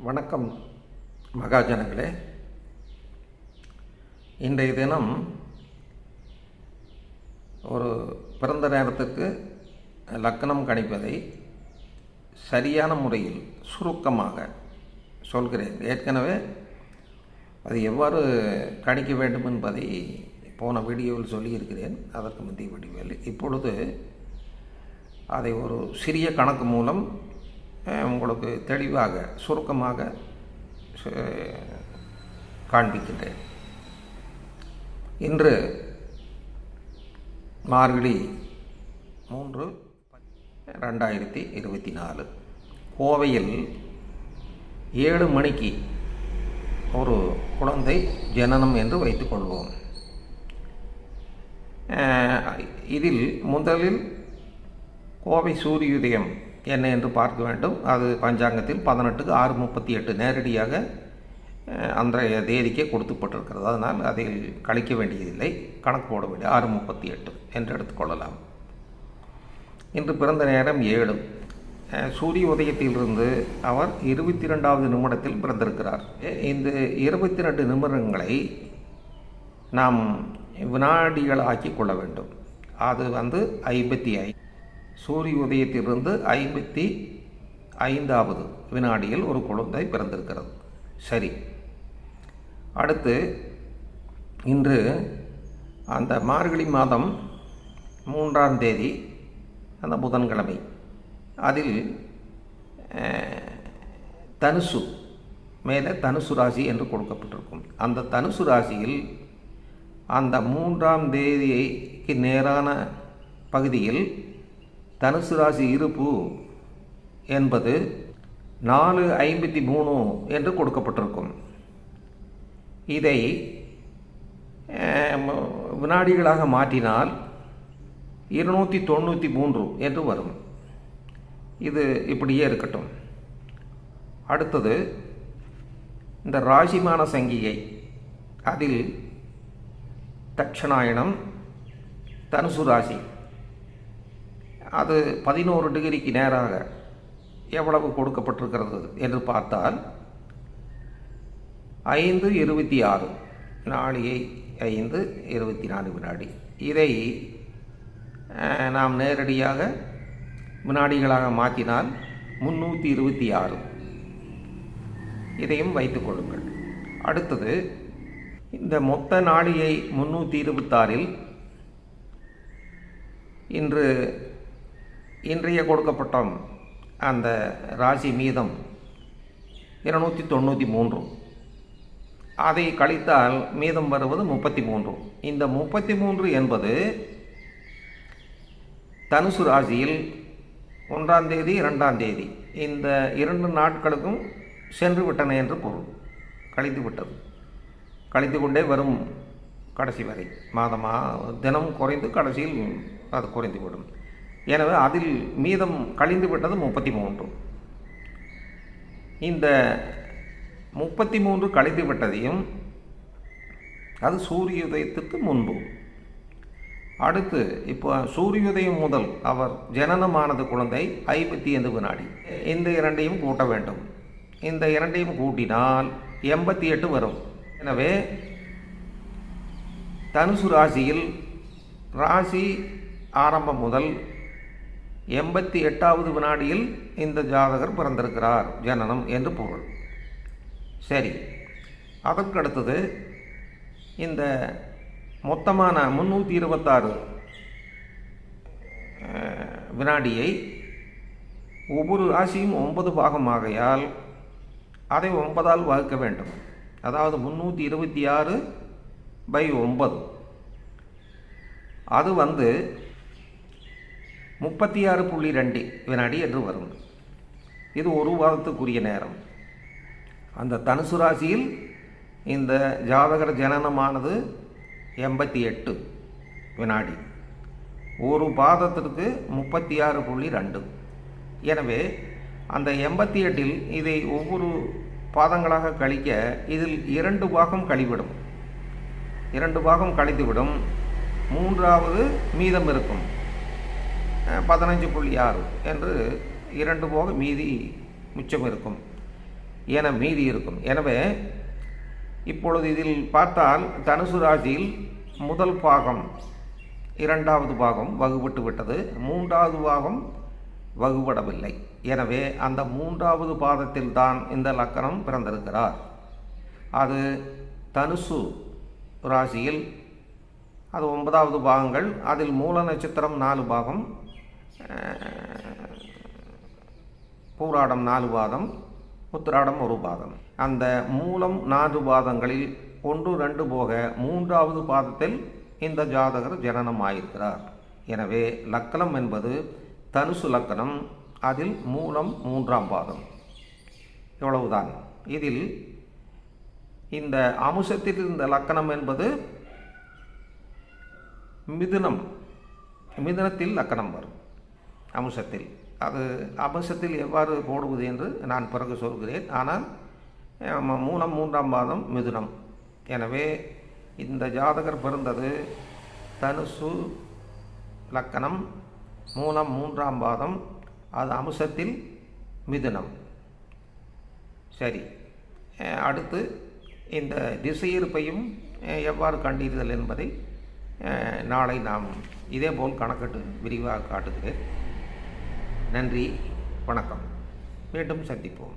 வணக்கம் மகாஜனங்களே. இன்றைய தினம் ஒரு பிறந்த நேரத்துக்கு லக்னம் கணிப்பதை சரியான முறையில் சுருக்கமாக சொல்கிறேன். ஏற்கனவே அது எவ்வாறு கணிக்க வேண்டும் என்பதை போன வீடியோவில் சொல்லியிருக்கிறேன், அதற்கு முந்தைய வீடியோவில். இப்பொழுது அதை ஒரு சிறிய கணக்கு மூலம் உங்களுக்கு தெளிவாக சுருக்கமாக காண்பிக்கின்றேன். இன்று மார்கழி 3, 2024 கோவையில் 7 மணிக்கு ஒரு குழந்தை ஜனனம் என்று வைத்துக்கொள்வோம். இதில் முதலில் கோவை சூரியோதயம் என்ன என்று பார்க்க வேண்டும். அது பஞ்சாங்கத்தில் 18/6/38 நேரடியாக அன்றைய தேதிக்கே கொடுத்துப்பட்டிருக்கிறது. அதனால் அதில் கழிக்க வேண்டியதில்லை, கணக்கு போட வேண்டிய 6/38 என்று எடுத்துக்கொள்ளலாம். இன்று பிறந்த நேரம் 7. சூரிய உதயத்திலிருந்து அவர் 22வது நிமிடத்தில் பிறந்திருக்கிறார். இந்த 22 நிமிடங்களை நாம் வினாடிகளாக்கி கொள்ள வேண்டும். அது 55. சூரிய உதயத்திலிருந்து 55வது வினாடியில் ஒரு குழந்தை பிறந்திருக்கிறது. சரி, அடுத்து இன்று அந்த மார்கழி மாதம் 3ஆம் தேதி, அந்த புதன்கிழமை, அதில் தனுசு மேலே தனுசு ராசி என்று கொடுக்கப்பட்டிருக்கும். அந்த தனுசு ராசியில் அந்த 3ஆம் தேதிக்கு நேரான பகுதியில் தனுசு ராசி இருப்பு என்பது 4:53 என்று கொடுக்கப்பட்டிருக்கும். இதை வினாடிகளாக மாற்றினால் 293 என்று வரும். இது இப்படியே இருக்கட்டும். அடுத்தது இந்த ராசிமான சங்கிகை, அதில் தட்சணாயனம் தனுசு ராசி, அது 11 டிகிரிக்கு நேராக எவ்வளவு கொடுக்கப்பட்டிருக்கிறது என்று பார்த்தால் 5:26 நாளிகை 5:24 வினாடி. இதை நாம் நேரடியாக வினாடிகளாக மாற்றினால் 326. இதையும் வைத்துக் கொள்ளுங்கள். அடுத்தது இந்த மொத்த நாளிகை 326இல் இன்றைய கொடுக்கப்பட்ட அந்த ராசி மீதம் 293. அதை கழித்தால் மீதம் வருவது 33. இந்த 33 என்பது தனுசு ராசியில் 1ஆம் தேதி 2ஆம் தேதி இந்த 2 நாட்களுக்கும் சென்று விட்டன என்று பொருள். கழித்து விட்டது, கழித்து கொண்டே வரும் கடைசி வரை. தினம் குறைந்து கடைசியில் அது குறைந்துவிடும். எனவே அதில் மீதம் கழிந்து விட்டது 33. இந்த 33 கழிந்து விட்டதையும், அது சூரியோதயத்துக்கு முன்பு. அடுத்து இப்போ சூரியோதயம் முதல் அவர் ஜனனமானது குழந்தை 55 வினாடி. இந்த இரண்டையும் கூட்ட வேண்டும். இந்த இரண்டையும் கூட்டினால் 88 வரும். எனவே தனுசு ராசியில் ராசி ஆரம்பம் முதல் 88வது வினாடியில் இந்த ஜாதகர் பிறந்திருக்கிறார், ஜனனம் என்று பொருள். சரி, அதற்கு அடுத்தது இந்த மொத்தமான 326 வினாடியை ஒவ்வொரு ராசியும் 9 பாகமாகையால் அதை 9ஆல் வகுக்க வேண்டும். அதாவது 326/9, அது 36.2 வினாடி என்று வரும். இது ஒரு வாரத்துக்குரிய நேரம். அந்த தனுசு ராசியில் இந்த ஜாதகர் ஜனனமானது 88 வினாடி, ஒரு பாதத்திற்கு 36.2. எனவே அந்த 88இல் இதை ஒவ்வொரு பாதங்களாக கழிக்க இதில் 2 பாகம் கழிவிடும். 2 பாகம் கழித்துவிடும். 3வது மீதம் இருக்கும். 15.6 என்று 2 போக மீதி மிச்சம் இருக்கும். என மீதி இருக்கும். எனவே இப்பொழுது இதில் பார்த்தால் தனுசு ராசியில் முதல் பாகம், இரண்டாவது பாகம் வகுபட்டு விட்டது, மூன்றாவது பாகம் வகுபடவில்லை. எனவே அந்த மூன்றாவது பாதத்தில் தான் இந்த லக்கணம் பிறந்திருக்கிறார். அது தனுசு ராசியில் அது 9வது பாகங்கள். அதில் மூல நட்சத்திரம் 4 பாகம், பூராடம் 4 பாதம், உத்திராடம் 1 பாதம். அந்த மூலம் 4 பாதங்களில் 1, 2 போக 3வது பாதத்தில் இந்த ஜாதகர் ஜனனம் ஆயிருக்கிறார். எனவே லக்கணம் என்பது தனுசு லக்கணம், அதில் மூலம் 3ஆம் பாதம். இவ்வளவுதான். இதில் இந்த அம்சத்தில் இந்த லக்கணம் என்பது மிதுனத்தில் லக்கணம் வரும். அம்சத்தில் அது அம்சத்தில் எவ்வாறு போடுவது என்று நான் பிறகு சொல்கிறேன். ஆனால் மூலம் 3ஆம் பாதம் மிதுனம். எனவே இந்த ஜாதகர் பிறந்தது தனுசு லக்கணம், மூலம் 3ஆம் பாதம், அது அம்சத்தில் மிதுனம். சரி, அடுத்து இந்த திசையிருப்பையும் எவ்வாறு கண்டறிதல் என்பதை நாளை நாம் இதேபோல் கணக்கிட்டு விரிவாக காட்டுகிறேன். நன்றி, வணக்கம். மீண்டும் சந்திப்போம்.